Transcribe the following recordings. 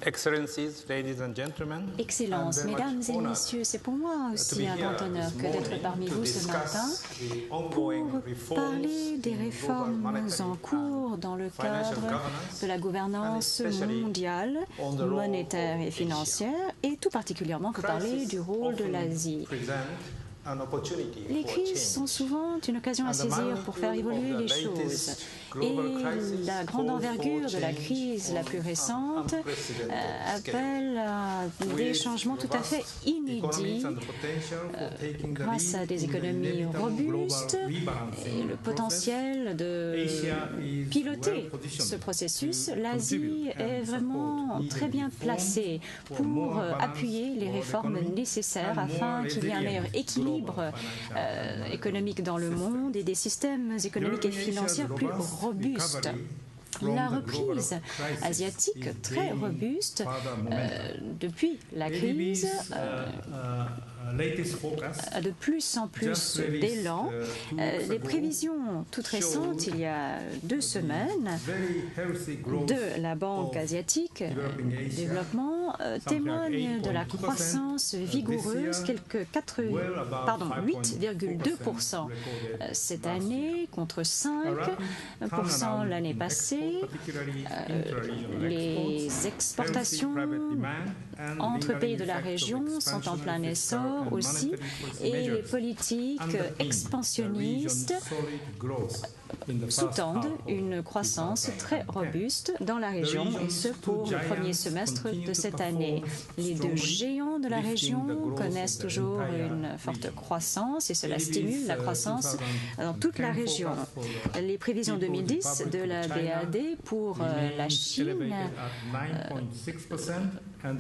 Excellences, Mesdames et Messieurs, c'est pour moi aussi un grand honneur que d'être parmi vous ce matin pour parler des réformes en cours dans le cadre de la gouvernance mondiale, monétaire et financière, et tout particulièrement pour parler du rôle de l'Asie. Les crises sont souvent une occasion à saisir pour faire évoluer les choses. Et la grande envergure de la crise la plus récente appelle à des changements tout à fait inédits grâce à des économies robustes et le potentiel de piloter ce processus. L'Asie est vraiment très bien placée pour appuyer les réformes nécessaires afin qu'il y ait un meilleur équilibre économique dans le monde et des systèmes économiques et financiers plus robustes. La reprise asiatique très robuste depuis la crise a de plus en plus d'élan. Les prévisions toutes récentes, il y a 2 semaines, de la Banque asiatique de développement témoignent de la croissance vigoureuse, 8,2% cette année contre 5% l'année passée. Les exportations entre pays de la région sont en plein essor aussi, et les politiques expansionnistes sous-tendent une croissance très robuste dans la région, et ce pour le premier semestre de cette année. Les 2 géants de la région connaissent toujours une forte croissance et cela stimule la croissance dans toute la région. Les prévisions 2010 de la BAD pour la Chine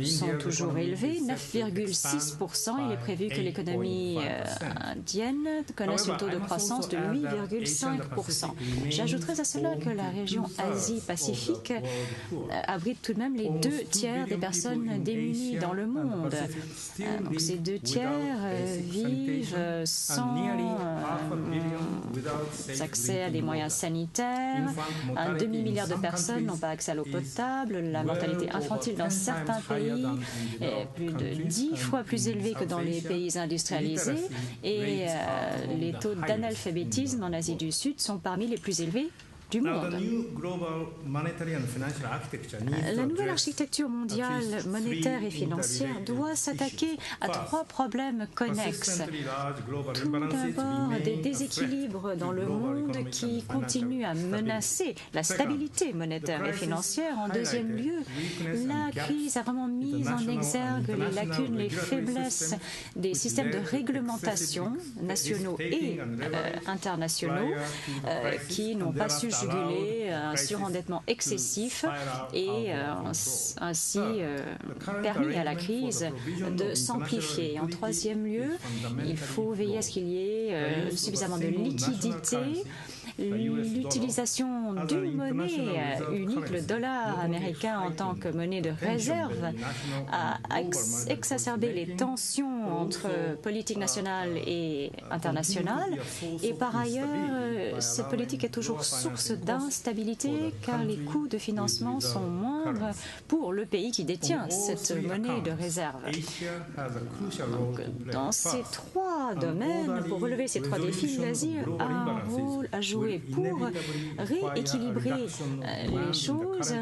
sont toujours élevées, 9,6%. Il est prévu que l'économie indienne connaisse un taux de croissance de 8,5%. J'ajouterais à cela que la région Asie-Pacifique abrite tout de même les 2 tiers des personnes démunies dans le monde. Donc ces 2 tiers vivent sans accès à des moyens sanitaires. Un demi-milliard de personnes n'ont pas accès à l'eau potable. La mortalité infantile dans certains pays est plus de 10 fois plus élevée que dans les pays industrialisés, et les taux d'analphabétisme en Asie du Sud sont parmi les plus élevés du monde. La nouvelle architecture mondiale monétaire et financière doit s'attaquer à 3 problèmes connexes. Tout d'abord, des déséquilibres dans le monde qui continuent à menacer la stabilité monétaire et financière. En deuxième lieu, la crise a vraiment mis en exergue les lacunes, les faiblesses des systèmes de réglementation nationaux et internationaux qui n'ont pas su juguler un surendettement excessif et ainsi permis à la crise de s'amplifier. En troisième lieu, il faut veiller à ce qu'il y ait suffisamment de liquidité. L'utilisation d'une monnaie unique, le dollar américain en tant que monnaie de réserve, a exacerbé les tensions entre politique nationale et internationale. Et par ailleurs, cette politique est toujours source d'instabilité car les coûts de financement sont moindres pour le pays qui détient cette monnaie de réserve. Donc, dans ces 3 domaines, pour relever ces 3 défis, l'Asie a un rôle à jouer. Pour rééquilibrer les choses,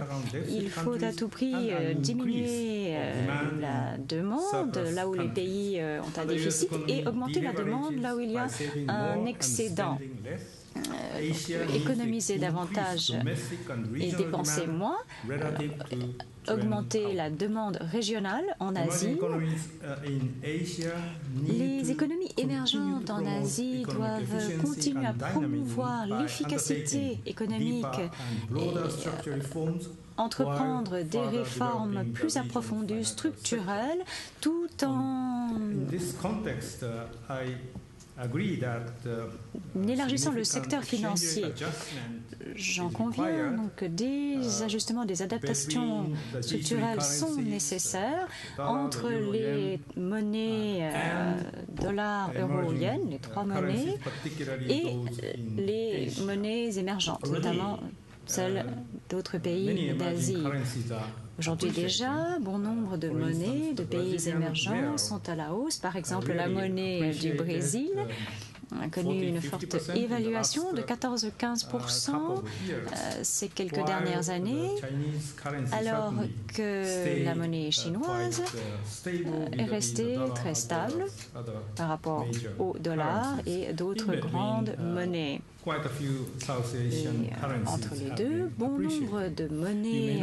il faut à tout prix diminuer la demande là où les pays ont un déficit et augmenter la demande là où il y a un excédent. Économiser davantage et dépenser moins, augmenter la demande régionale en Asie. Les économies émergentes en Asie doivent continuer à promouvoir l'efficacité économique et entreprendre des réformes plus approfondies, structurelles, tout en élargissant le secteur financier. J'en conviens, donc des ajustements, des adaptations structurelles sont nécessaires entre les monnaies dollar, euro, yen, les 3 monnaies, et les monnaies émergentes, notamment celle d'autres pays d'Asie. Aujourd'hui déjà, bon nombre de monnaies de pays émergents sont à la hausse. Par exemple, la monnaie du Brésil a connu une forte évaluation de 14-15% ces quelques dernières années, alors que la monnaie chinoise est restée très stable par rapport au dollar et d'autres grandes monnaies. Et entre les deux, bon nombre de monnaies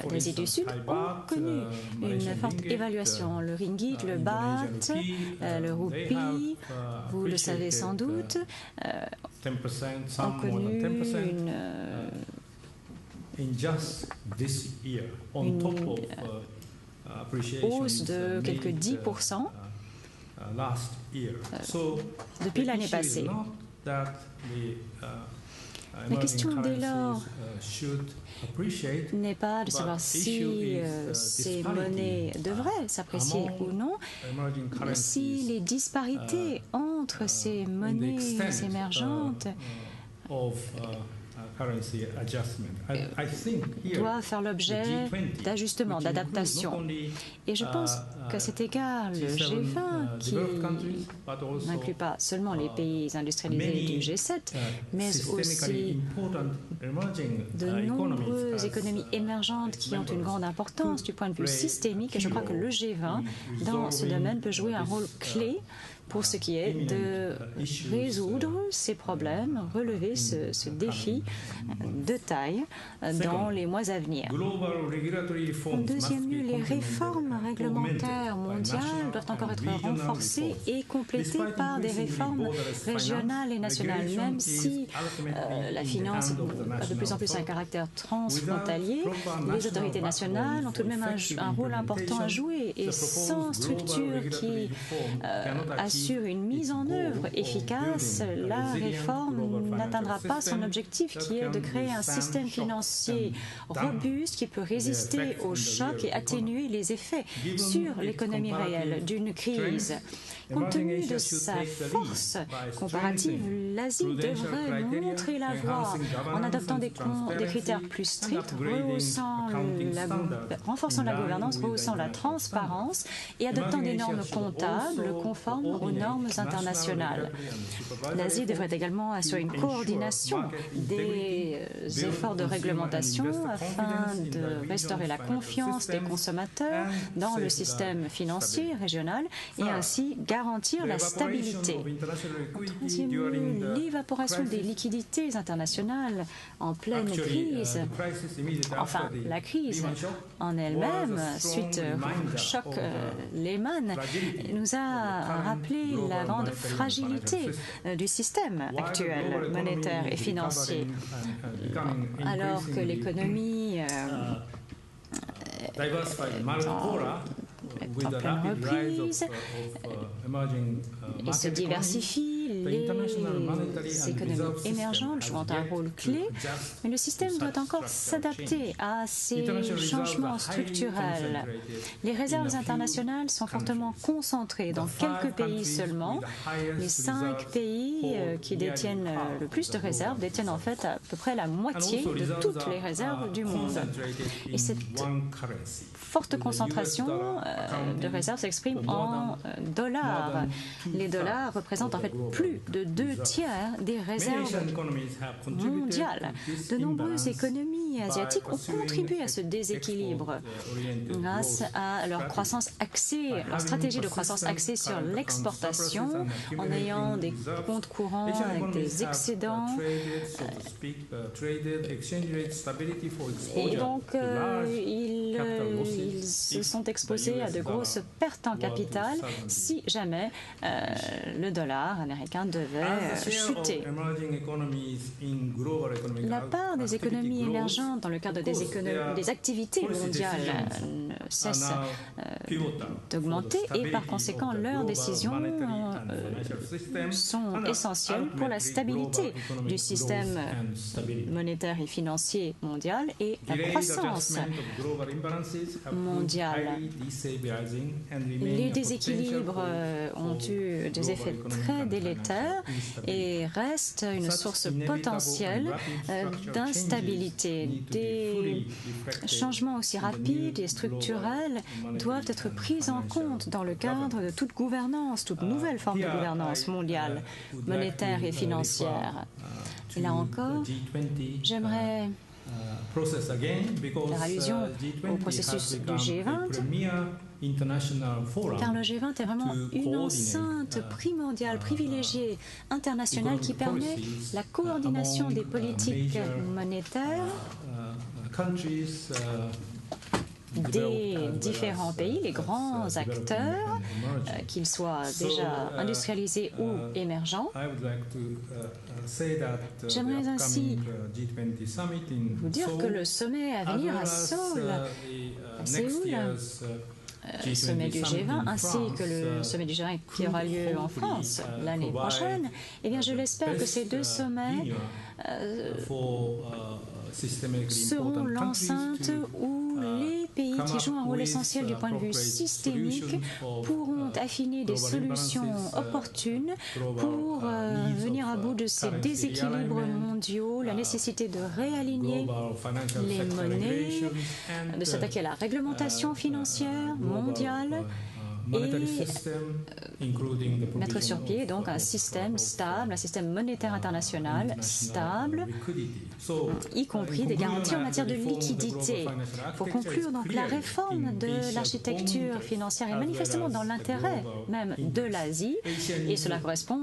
d'Asie du Sud ont connu une forte évaluation. Le ringgit, le baht, le roupie, vous le savez sans doute, ont connu une hausse de quelques 10% depuis l'année passée. La question dès lors n'est pas de savoir si ces monnaies devraient s'apprécier ou non, mais si les disparités entre ces monnaies émergentes doit faire l'objet d'ajustements, d'adaptations. Et je pense qu'à cet égard, le G20, qui n'inclut pas seulement les pays industrialisés du G7, mais aussi de nombreuses économies émergentes qui ont une grande importance du point de vue systémique, et je crois que le G20, dans ce domaine, peut jouer un rôle clé pour ce qui est de résoudre ces problèmes, relever ce défi de taille dans les mois à venir. En deuxième lieu, les réformes réglementaires mondiales doivent encore être renforcées et complétées par des réformes régionales et nationales, même si la finance a de plus en plus un caractère transfrontalier. Les autorités nationales ont tout de même un rôle important à jouer, et sans structure qui assure une mise en œuvre efficace, la réforme n'atteindra pas son objectif, qui est de créer un système financier robuste qui peut résister aux chocs et atténuer les effets sur l'économie réelle d'une crise. Compte tenu de sa force comparative, l'Asie devrait montrer la voie en adoptant des critères plus stricts, renforçant la gouvernance, rehaussant la transparence et adoptant des normes comptables conformes aux normes internationales. L'Asie devrait également assurer une coordination des efforts de réglementation afin de restaurer la confiance des consommateurs dans le système financier régional et ainsi garantir la stabilité. En troisième lieu, l'évaporation des liquidités internationales en pleine crise. Enfin, la crise en elle-même, suite au choc Lehman, nous a rappelé la grande fragilité du système actuel monétaire et financier. Alors que l'économie est en pleine reprise et se diversifie, les économies émergentes jouant un rôle clé, mais le système doit encore s'adapter à ces changements structurels. Les réserves internationales sont fortement concentrées dans quelques pays seulement. Les 5 pays qui détiennent le plus de réserves détiennent en fait à peu près la moitié de toutes les réserves du monde. Et cette forte concentration de réserves s'exprime en dollars. Les dollars représentent en fait plus de 2/3 des réserves mondiales. De nombreuses économies asiatiques ont contribué à ce déséquilibre grâce à leur stratégie de croissance axée sur l'exportation, en ayant des comptes courants avec des excédents. Et donc, ils se sont exposés à de grosses pertes en capital si jamais le dollar américain devait chuter. La part des économies émergentes dans le cadre des activités mondiales ne cesse d'augmenter et par conséquent leurs décisions sont essentielles pour la stabilité du système monétaire et financier mondial et la croissance mondiale. Les déséquilibres ont eu des effets très délétères monétaire et reste une source potentielle d'instabilité. Des changements aussi rapides et structurels doivent être pris en compte dans le cadre de toute gouvernance, toute nouvelle forme de gouvernance mondiale, monétaire et financière. Et là encore, j'aimerais faire allusion au processus du G20, car le G20 est vraiment une enceinte primordiale, privilégiée, internationale qui permet la coordination des politiques monétaires des différents pays, les grands acteurs, qu'ils soient déjà industrialisés ou émergents. J'aimerais ainsi vous dire que le sommet à venir à Séoul, le sommet du G20 ainsi que le sommet du G20 qui aura lieu en France l'année prochaine, eh bien, je l'espère que ces deux sommets seront l'enceinte où les pays qui jouent un rôle essentiel du point de vue systémique pourront affiner des solutions opportunes pour venir à bout de ces déséquilibres mondiaux, la nécessité de réaligner les monnaies, de s'attaquer à la réglementation financière mondiale et mettre sur pied donc un système stable, un système monétaire international stable, y compris des garanties en matière de liquidité. Pour conclure, donc, la réforme de l'architecture financière est manifestement dans l'intérêt même de l'Asie et cela correspond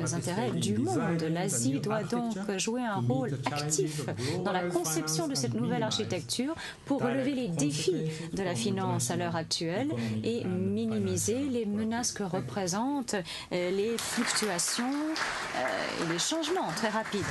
aux intérêts du monde. L'Asie doit donc jouer un rôle actif dans la conception de cette nouvelle architecture pour relever les défis de la finance à l'heure actuelle et minimiser les menaces que représentent les fluctuations et les changements très rapides.